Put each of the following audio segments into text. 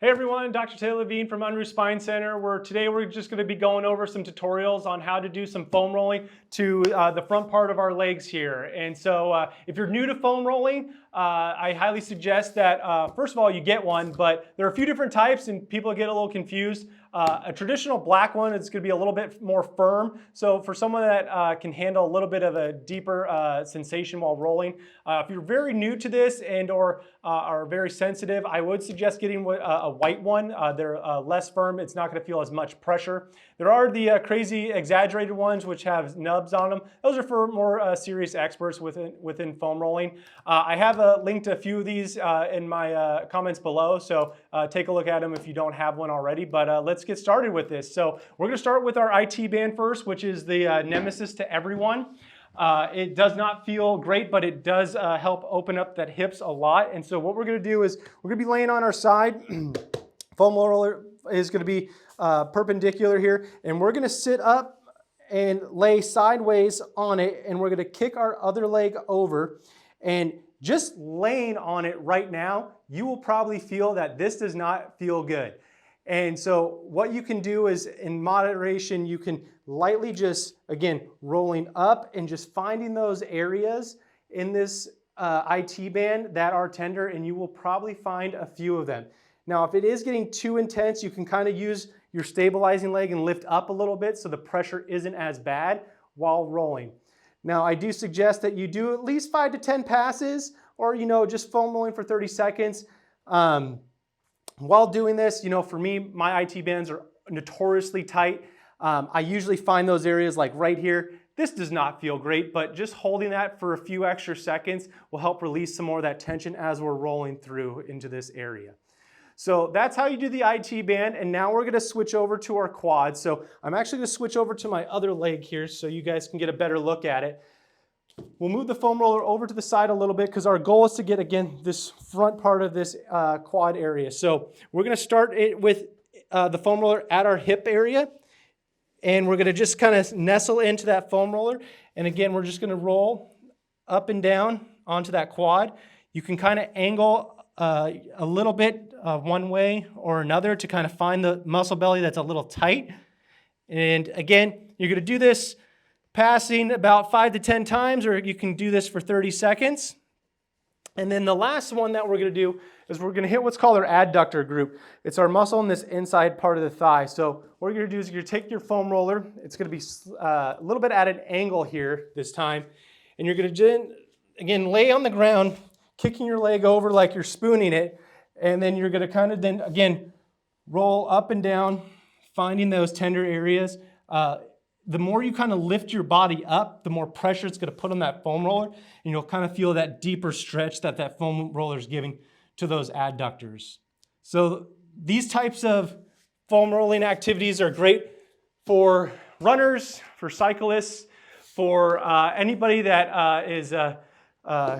Hey everyone, Dr. Taylor Levine from Unruh Spine Center. Today we're just going to be going over some tutorials on how to do some foam rolling to the front part of our legs here. And so if you're new to foam rolling, I highly suggest that first of all you get one, but there are a few different types and people get a little confused. A traditional black one is going to be a little bit more firm. So for someone that can handle a little bit of a deeper sensation while rolling, if you're very new to this and or are very sensitive, I would suggest getting a white one. They're less firm. It's not going to feel as much pressure. There are the crazy exaggerated ones which have nubs on them. Those are for more serious experts within foam rolling. I have linked a few of these in my comments below, so take a look at them if you don't have one already. But let's get started with this. So we're going to start with our IT band first, which is the nemesis to everyone. It does not feel great, but it does help open up that hips a lot. And so what we're going to do is we're going to be laying on our side. Foam roller is going to be perpendicular here, and we're going to sit up and lay sideways on it, and we're going to kick our other leg over. And just laying on it right now, you will probably feel that this does not feel good. And so what you can do is, in moderation, you can lightly just, again, rolling up and just finding those areas in this IT band that are tender, and you will probably find a few of them. Now, if it is getting too intense, you can kind of use your stabilizing leg and lift up a little bit so the pressure isn't as bad while rolling. Now, I do suggest that you do at least 5 to 10 passes, or, just foam rolling for 30 seconds. While doing this, for me, my IT bands are notoriously tight. I usually find those areas like right here. This does not feel great, but just holding that for a few extra seconds will help release some more of that tension as we're rolling through into this area. So that's how you do the IT band, and now we're going to switch over to our quad. So I'm actually going to switch over to my other leg here so you guys can get a better look at it. We'll move the foam roller over to the side a little bit because our goal is to get, again, this front part of this quad area. So we're going to start it with the foam roller at our hip area, and we're going to just kind of nestle into that foam roller. And again, we're just going to roll up and down onto that quad. You can kind of angle a little bit one way or another to kind of find the muscle belly that's a little tight. And again, you're going to do this passing about 5 to 10 times, or you can do this for 30 seconds. And then the last one that we're going to do is we're going to hit what's called our adductor group. It's our muscle in this inside part of the thigh. So what you're going to do is you're going to take your foam roller. It's going to be a little bit at an angle here this time. And you're going to, again, lay on the ground, kicking your leg over like you're spooning it. And then you're going to kind of then, again, roll up and down, finding those tender areas. The more you kind of lift your body up, the more pressure it's going to put on that foam roller, and you'll kind of feel that deeper stretch that foam roller is giving to those adductors. So these types of foam rolling activities are great for runners, for cyclists, for anybody that is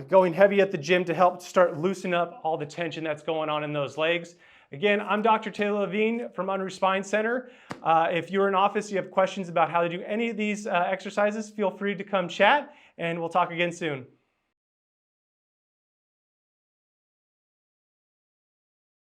going heavy at the gym to help start loosening up all the tension that's going on in those legs. Again, I'm Dr. Taylor Levine from Unruh Spine Center. If you're in office, you have questions about how to do any of these exercises, feel free to come chat, and we'll talk again soon.